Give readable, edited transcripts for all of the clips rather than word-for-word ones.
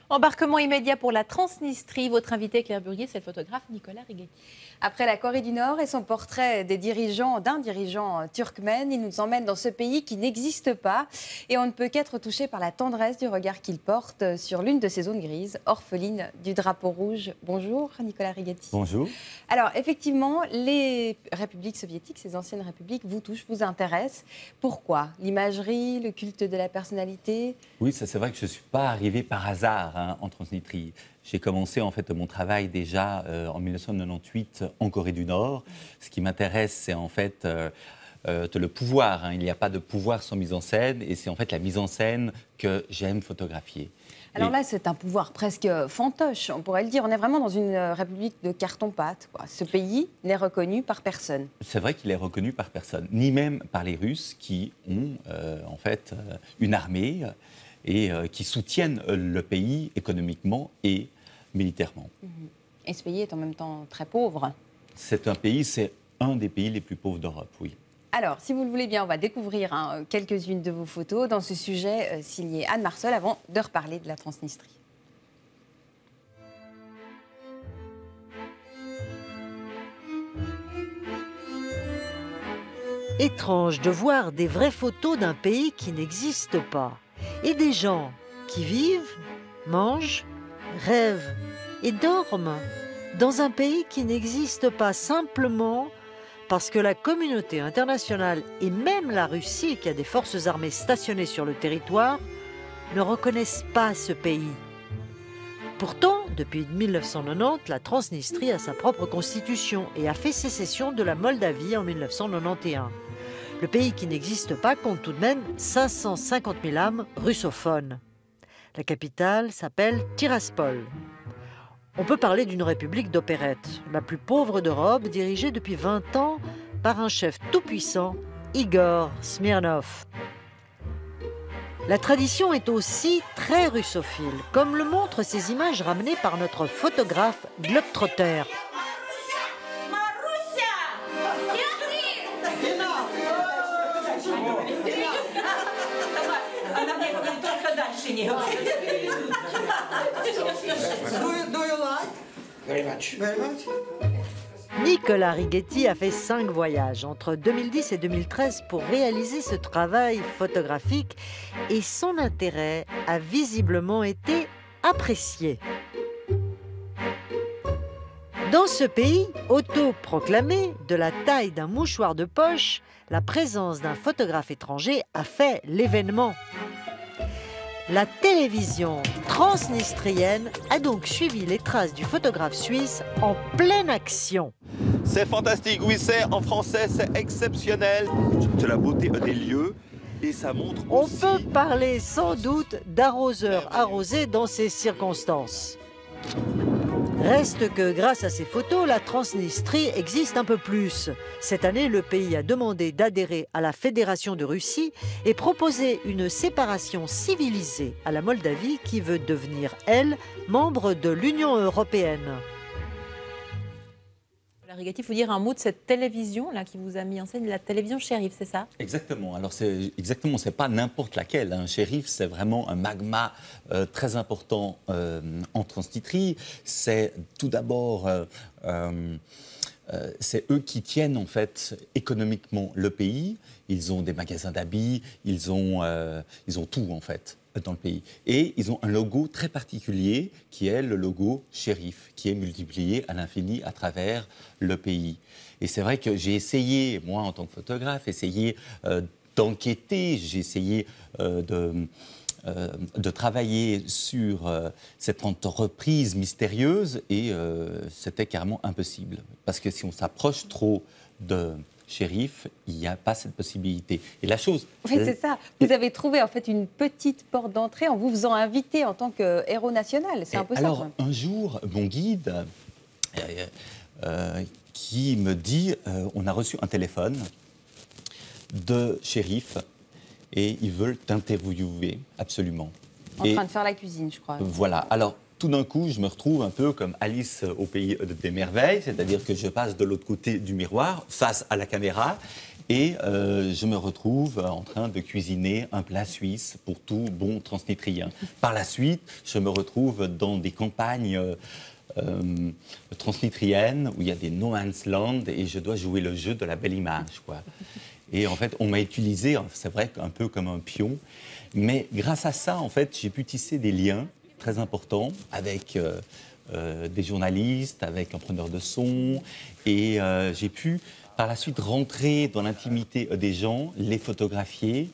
Embarquement immédiat pour la Transnistrie. Votre invité, Claire Burguier, c'est le photographe Nicolas Righetti. Après la Corée du Nord et son portrait d'un dirigeant turkmène, il nous emmène dans ce pays qui n'existe pas. Et on ne peut qu'être touché par la tendresse du regard qu'il porte sur l'une de ces zones grises, orpheline du drapeau rouge. Bonjour Nicolas Righetti. Bonjour. Alors effectivement, les républiques soviétiques, ces anciennes républiques, vous touchent, vous intéressent. Pourquoi? L'imagerie, le culte de la personnalité? Oui, ça c'est vrai que je ne suis pas arrivé par hasard en Transnistrie. J'ai commencé en fait mon travail déjà en 1998 en Corée du Nord. Ce qui m'intéresse, c'est en fait le pouvoir. Il n'y a pas de pouvoir sans mise en scène, et c'est en fait la mise en scène que j'aime photographier. Alors là, c'est un pouvoir presque fantoche, on pourrait le dire. On est vraiment dans une république de carton-pâte, quoi. Ce pays n'est reconnu par personne. C'est vrai qu'il est reconnu par personne, ni même par les Russes qui ont en fait une armée et qui soutiennent le pays économiquement et militairement. Et ce pays est en même temps très pauvre. C'est un des pays les plus pauvres d'Europe, oui. Alors, si vous le voulez bien, on va découvrir quelques-unes de vos photos dans ce sujet signé Anne Marceul avant de reparler de la Transnistrie. Étrange de voir des vraies photos d'un pays qui n'existe pas et des gens qui vivent, mangent, rêvent et dorment dans un pays qui n'existe pas, simplement parce que la communauté internationale et même la Russie, qui a des forces armées stationnées sur le territoire, ne reconnaissent pas ce pays. Pourtant, depuis 1990, la Transnistrie a sa propre constitution et a fait sécession de la Moldavie en 1991. Le pays qui n'existe pas compte tout de même 550 000 âmes russophones. La capitale s'appelle Tiraspol. On peut parler d'une république d'opérette, la plus pauvre d'Europe, dirigée depuis 20 ans par un chef tout-puissant, Igor Smirnov. La tradition est aussi très russophile, comme le montrent ces images ramenées par notre photographe Globetrotter. Nicolas Righetti a fait 5 voyages entre 2010 et 2013 pour réaliser ce travail photographique et son intérêt a visiblement été apprécié. Dans ce pays, autoproclamé de la taille d'un mouchoir de poche, la présence d'un photographe étranger a fait l'événement. La télévision transnistrienne a donc suivi les traces du photographe suisse en pleine action. C'est fantastique, oui, c'est en français, c'est exceptionnel. C'est la beauté des lieux et ça montre aussi... On peut parler sans doute d'arroseur arrosé dans ces circonstances. Reste que grâce à ces photos, la Transnistrie existe un peu plus. Cette année, le pays a demandé d'adhérer à la Fédération de Russie et proposé une séparation civilisée à la Moldavie qui veut devenir, elle, membre de l'Union européenne. Righetti, il faut dire un mot de cette télévision là qui vous a mis en scène, la télévision Shérif, c'est ça? Exactement. Alors c'est pas n'importe laquelle. Shérif, c'est vraiment un magma très important en Transnistrie. C'est tout d'abord c'est eux qui tiennent en fait économiquement le pays. Ils ont des magasins d'habits, ils ont tout en fait dans le pays. Et ils ont un logo très particulier qui est le logo Shérif, qui est multiplié à l'infini à travers le pays. Et c'est vrai que j'ai essayé, moi en tant que photographe, d'enquêter, j'ai essayé de travailler sur cette entreprise mystérieuse et c'était carrément impossible. Parce que si on s'approche trop de Shérif, il n'y a pas cette possibilité. Et la chose... Oui, c'est ça. Vous avez trouvé en fait une petite porte d'entrée en vous faisant inviter en tant que héros national. C'est un peu ça. Alors, un jour, mon guide qui me dit on a reçu un téléphone de Shérif et ils veulent t'interviewer absolument. En train de faire la cuisine, je crois. Voilà. Alors, tout d'un coup, je me retrouve un peu comme Alice au pays des merveilles, c'est-à-dire que je passe de l'autre côté du miroir, face à la caméra, Et je me retrouve en train de cuisiner un plat suisse pour tout bon transnistrien. Par la suite, je me retrouve dans des campagnes transnistriennes où il y a des no man's land et je dois jouer le jeu de la belle image, quoi. Et en fait, on m'a utilisé, c'est vrai, un peu comme un pion. Mais grâce à ça, en fait, j'ai pu tisser des liens très importants avec des journalistes, avec un preneur de son. Et j'ai pu, par la suite, rentrer dans l'intimité des gens, les photographier,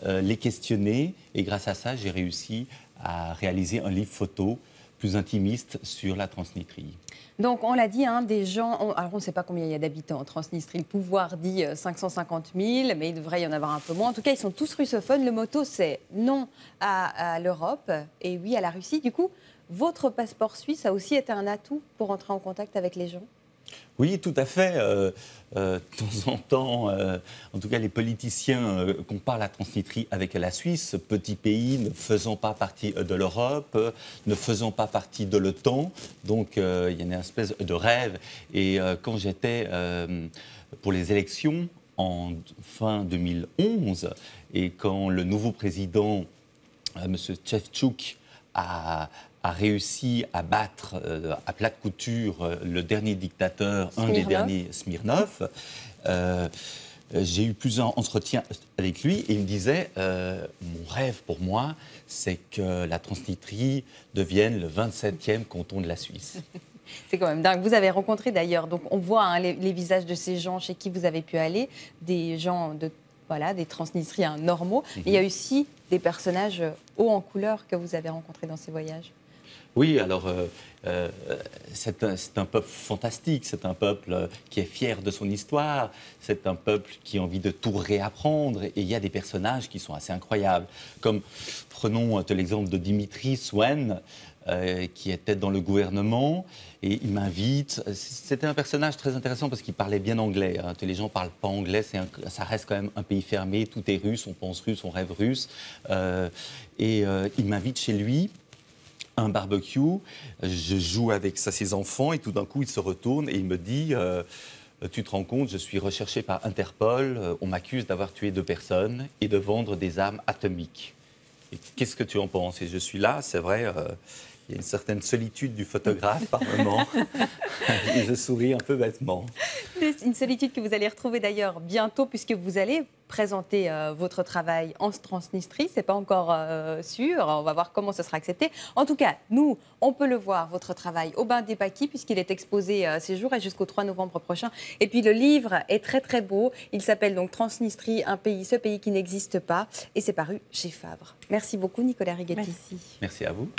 les questionner. Et grâce à ça, j'ai réussi à réaliser un livre photo plus intimiste sur la Transnistrie. Donc, on l'a dit, hein, des gens... Alors, on ne sait pas combien il y a d'habitants en Transnistrie. Le pouvoir dit 550 000, mais il devrait y en avoir un peu moins. En tout cas, ils sont tous russophones. Le motto, c'est non à l'Europe et oui à la Russie. Du coup, votre passeport suisse a aussi été un atout pour entrer en contact avec les gens? Oui, tout à fait. De temps en temps, en tout cas, les politiciens comparent la Transnistrie avec la Suisse, petit pays ne faisant pas partie de l'Europe, ne faisant pas partie de l'OTAN. Donc, il y a une espèce de rêve. Et quand j'étais pour les élections en fin 2011, et quand le nouveau président, M. Ševčík, a réussi à battre à plat de couture le dernier dictateur, un des derniers, Smirnov. J'ai eu plusieurs entretiens avec lui et il me disait mon rêve pour moi, c'est que la Transnistrie devienne le 27e canton de la Suisse. C'est quand même dingue. Vous avez rencontré d'ailleurs, donc on voit hein, les visages de ces gens chez qui vous avez pu aller, des gens de... Voilà, des Transnistriens normaux. Il y a aussi des personnages hauts en couleur que vous avez rencontrés dans ces voyages. Oui, alors c'est un peuple fantastique, c'est un peuple qui est fier de son histoire, c'est un peuple qui a envie de tout réapprendre et il y a des personnages qui sont assez incroyables. Comme, prenons l'exemple de Dimitri Swen, qui était dans le gouvernement et il m'invite. C'était un personnage très intéressant parce qu'il parlait bien anglais. Hein. Les gens ne parlent pas anglais, ça reste quand même un pays fermé, tout est russe, on pense russe, on rêve russe. Il m'invite chez lui, un barbecue, je joue avec ses enfants et tout d'un coup il se retourne et il me dit tu te rends compte, je suis recherché par Interpol, on m'accuse d'avoir tué 2 personnes et de vendre des armes atomiques. Qu'est-ce que tu en penses? Et je suis là, c'est vrai, il y a une certaine solitude du photographe par moment. Et je souris un peu bêtement. Une solitude que vous allez retrouver d'ailleurs bientôt puisque vous allez présenter votre travail en Transnistrie. Ce n'est pas encore sûr, on va voir comment ce sera accepté. En tout cas, nous, on peut le voir, votre travail, au Bain des Paquis, puisqu'il est exposé ces jours et jusqu'au 3 novembre prochain. Et puis le livre est très très beau. Il s'appelle donc Transnistrie, ce pays qui n'existe pas. Et c'est paru chez Fabre. Merci beaucoup Nicolas Righetti. Merci à vous.